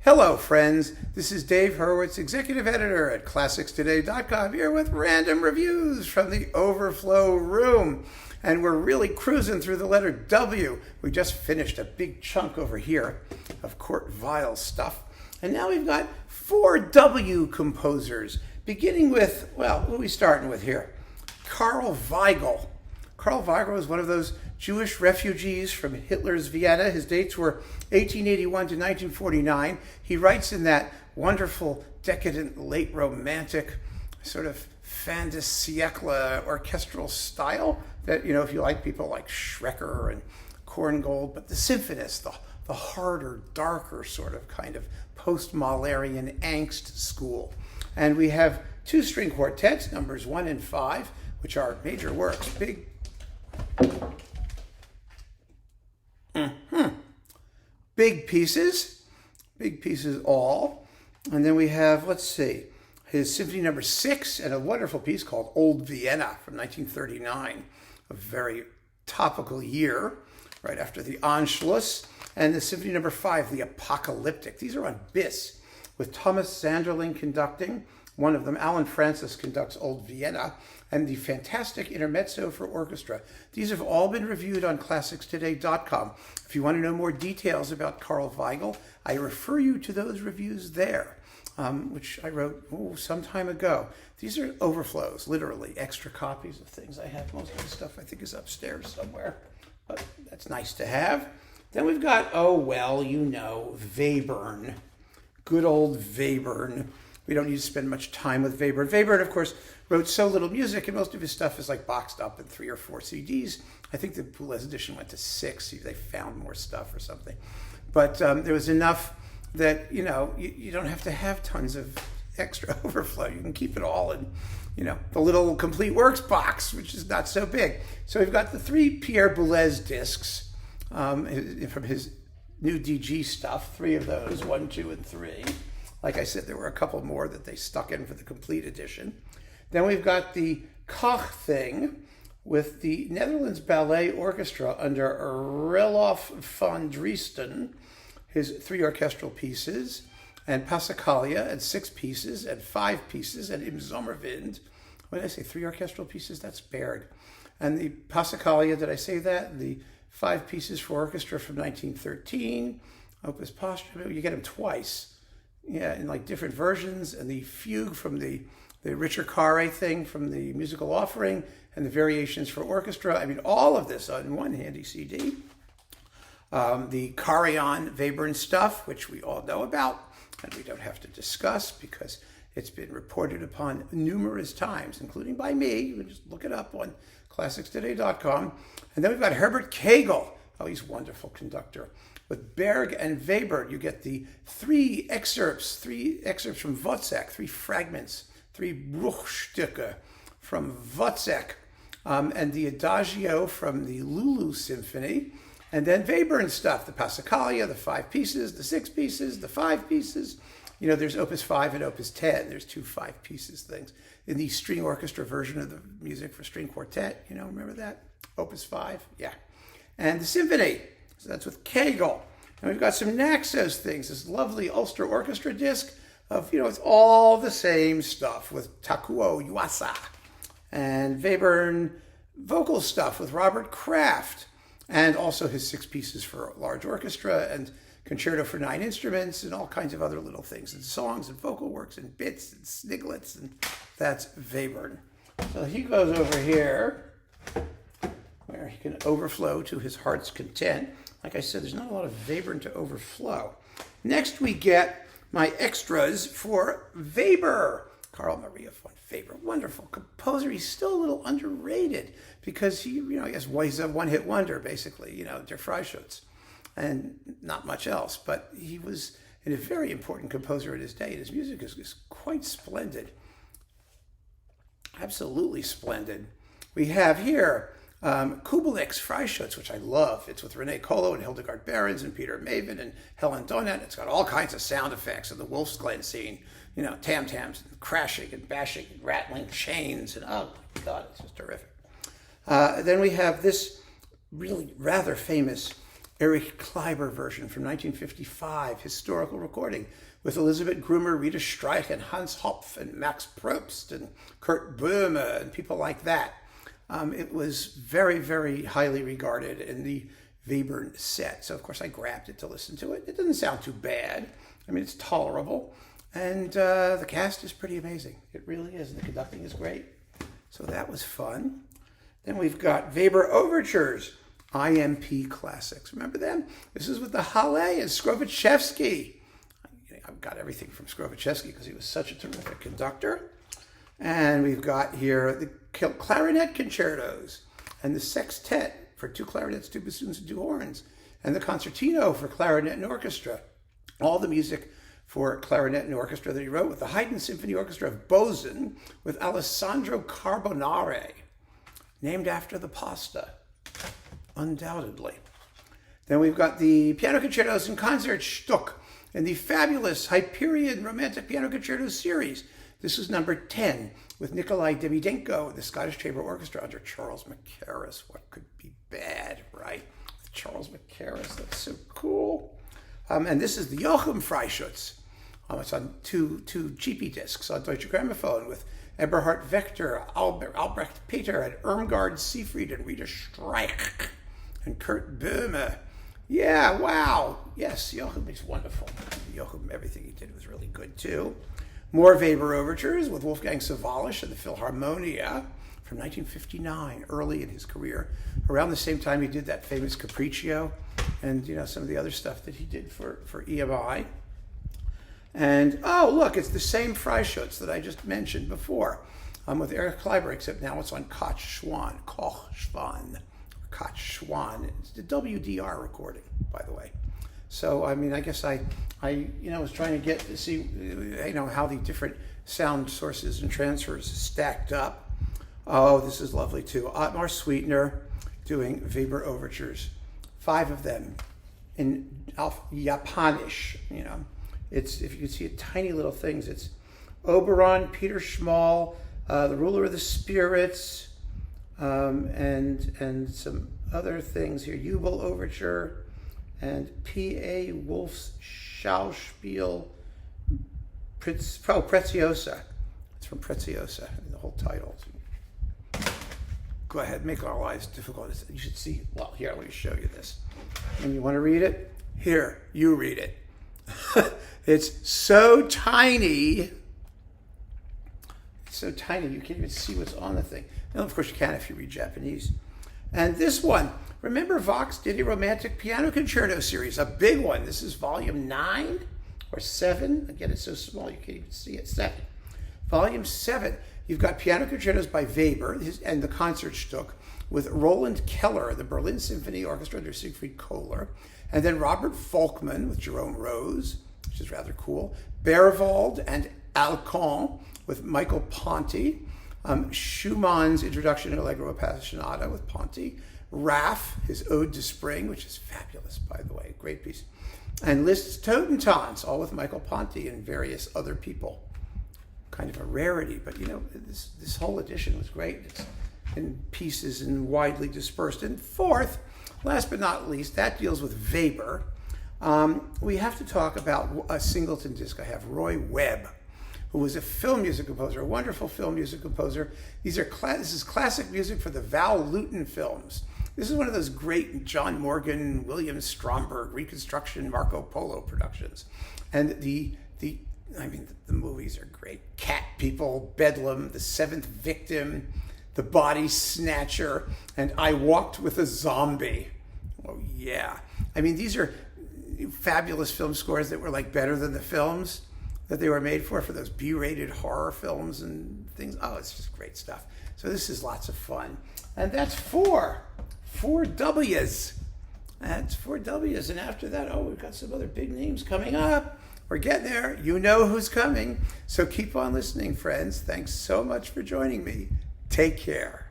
Hello, friends. This is Dave Hurwitz, executive editor at ClassicsToday.com, here with random reviews from the Overflow room. And we're really cruising through the letter W. We just finished a big chunk over here of Kurt Weill stuff. And now we've got 4 W composers, beginning with, well, who are we starting with here? Karl Weigl. Karl Weigl was one of those Jewish refugees from Hitler's Vienna. His dates were 1881 to 1949. He writes in that wonderful, decadent, late romantic, sort of fin de siècle orchestral style that, you know, if you like people like Schrecker and Korngold, but the symphonists, the harder, darker sort of kind of post-Mahlerian angst school. And we have 2 string quartets, numbers 1 and 5, which are major works, big pieces all. And then we have, let's see, his symphony number 6 and a wonderful piece called Old Vienna from 1939, a very topical year, right after the Anschluss, and the symphony number 5, the Apocalyptic. These are on bis, with Thomas Sanderling conducting. One of them, Alan Francis, conducts Old Vienna, and the fantastic intermezzo for orchestra. These have all been reviewed on ClassicsToday.com. If you want to know more details about Karl Weigl, I refer you to those reviews there, which I wrote some time ago. These are overflows, literally, extra copies of things I have. Most of the stuff I think is upstairs somewhere, but that's nice to have. Then we've got, oh, well, you know, Webern. Good old Webern. We don't need to spend much time with Webern. Webern, of course, wrote so little music, and most of his stuff is like boxed up in 3 or 4 CDs. I think the Boulez edition went to 6. They found more stuff or something. But there was enough that, you know, you don't have to have tons of extra overflow. You can keep it all in, you know, the little complete works box, which is not so big. So we've got the 3 Pierre Boulez discs from his new DG stuff, 3 of those, 1, 2, and 3. Like I said, there were a couple more that they stuck in for the complete edition. Then we've got the Koch thing with the Netherlands Ballet Orchestra under Relof van Driesten, his 3 orchestral pieces, and Passacaglia and 6 pieces, and 5 pieces, and Im Sommerwind. What did I say, 3 orchestral pieces? That's Berg. And the Passacaglia, did I say that? The 5 pieces for orchestra from 1913, Opus Posthume. You get them twice. Yeah, in like different versions, and the fugue from the Richard Carre thing from the musical offering, and the variations for orchestra. I mean, all of this on one handy CD. The Carillon Webern stuff, which we all know about, and we don't have to discuss because it's been reported upon numerous times, including by me. You can just look it up on ClassicsToday.com. And then we've got Herbert Kegel. Oh, he's a wonderful conductor. With Berg and Webern, you get the 3 excerpts from Wozzeck, 3 fragments, 3 Bruchstücke from Wozzeck, and the Adagio from the Lulu Symphony, and then Webern stuff, the Passacaglia, the 5 pieces, the 6 pieces, the 5 pieces. You know, there's Opus 5 and Opus 10. There's 2 5 pieces things. In the string orchestra version of the music for string quartet, you know, remember that? Opus 5, yeah. And the symphony. So that's with Kegel. And we've got some Naxos things, this lovely Ulster Orchestra disc of, you know, it's all the same stuff with Takuo Yuasa. And Webern vocal stuff with Robert Kraft. And also his 6 pieces for large orchestra and concerto for 9 instruments and all kinds of other little things. And songs and vocal works and bits and sniglets. And that's Webern. So he goes over here, where he can overflow to his heart's content. Like I said, there's not a lot of Webern to overflow. Next, we get my extras for Weber. Carl Maria von Weber, wonderful composer. He's still a little underrated because he, you know, I guess he's a one-hit wonder, basically, you know, Der Freischütz, and not much else. But he was a very important composer in his day, and his music is quite splendid. Absolutely splendid. We have here Kubelik's Freischütz, which I love. It's with René Kolo and Hildegard Behrens and Peter Maven and Helen Donat. It's got all kinds of sound effects in the Wolf's Glen scene. You know, tam-tams, and crashing and bashing and rattling chains. And oh my God, it's just terrific. Then we have this really rather famous Erich Kleiber version from 1955, historical recording with Elizabeth Grumer, Rita Streich, and Hans Hopf, and Max Probst, and Kurt Böhme, and people like that. It was very, very highly regarded in the Webern set. So, of course, I grabbed it to listen to it. It doesn't sound too bad. I mean, it's tolerable. And the cast is pretty amazing. It really is. And the conducting is great. So that was fun. Then we've got Weber Overtures, IMP Classics. Remember them? This is with the Halle and Skrovichevsky. I've got everything from Skrovichevsky because he was such a terrific conductor. And we've got here the clarinet concertos and the sextet for 2 clarinets, 2 bassoons, and 2 horns, and the concertino for clarinet and orchestra. All the music for clarinet and orchestra that he wrote with the Haydn Symphony Orchestra of Bozen with Alessandro Carbonare, named after the pasta, undoubtedly. Then we've got the piano concertos and Concertstück in the fabulous Hyperion Romantic Piano Concerto series. This is number 10 with Nikolai Demidenko, the Scottish Chamber Orchestra under Charles Mackerras. What could be bad, right? With Charles Mackerras, that's so cool. And this is the Joachim Freischütz. It's on two cheapy discs on Deutsche Grammophon with Eberhard Wechter, Albrecht Peter, and Irmgard Seefried, and Rita Streich, and Kurt Böhme. Yeah, wow. Yes, Joachim is wonderful. Joachim, everything he did was really good, too. More Weber Overtures with Wolfgang Sawallisch and the Philharmonia from 1959, early in his career. Around the same time he did that famous Capriccio and, some of the other stuff that he did for EMI. And, oh, look, it's the same Freischütz that I just mentioned before with Erich Kleiber, except now it's on Koch Schwan. It's the WDR recording, by the way. So, I mean, I guess I was trying to get to see, how the different sound sources and transfers stacked up. Oh, this is lovely, too. Ottmar Sweetener doing Weber Overtures. 5 of them in Japanisch, It's, if you can see it, tiny little things. It's Oberon, Peter Schmal, the Ruler of the Spirits, and some other things here. Jubel Overture, and P.A. Wolf's Schauspiel Preziosa. It's from Preziosa, the whole title. Go ahead, make our lives difficult. You should see, well, here, let me show you this. And you want to read it? Here, you read it. It's so tiny. It's so tiny, you can't even see what's on the thing. And of course, you can if you read Japanese. And this one, remember Vox did a Romantic Piano Concerto series, a big one. This is volume 9 or 7. Again, it's so small you can't even see it. 7. Volume 7. You've got piano concertos by Weber and the Concertstück with Roland Keller, the Berlin Symphony Orchestra under Siegfried Kohler, and then Robert Volkmann with Jerome Rose, which is rather cool, Berwald and Alcon with Michael Ponti, Schumann's Introduction to Allegro Appassionata with Ponti, Raff, his Ode to Spring, which is fabulous, by the way, great piece, and Liszt's Totentanz, all with Michael Ponti and various other people. Kind of a rarity, but this whole edition was great. It's in pieces and widely dispersed. And fourth, last but not least, that deals with Weber. We have to talk about a singleton disc I have, Roy Webb, who was a film music composer, a wonderful film music composer. This is classic music for the Val Lewton films. This is one of those great John Morgan, William Stromberg, Reconstruction, Marco Polo productions. And the movies are great. Cat People, Bedlam, The Seventh Victim, The Body Snatcher, and I Walked with a Zombie. Oh, yeah. I mean, these are fabulous film scores that were like better than the films that they were made for those B-rated horror films and things. Oh, it's just great stuff. So this is lots of fun. And that's 4 W's. That's 4 W's. And after that, we've got some other big names coming up. We're getting there. You know who's coming. So keep on listening, friends. Thanks so much for joining me. Take care.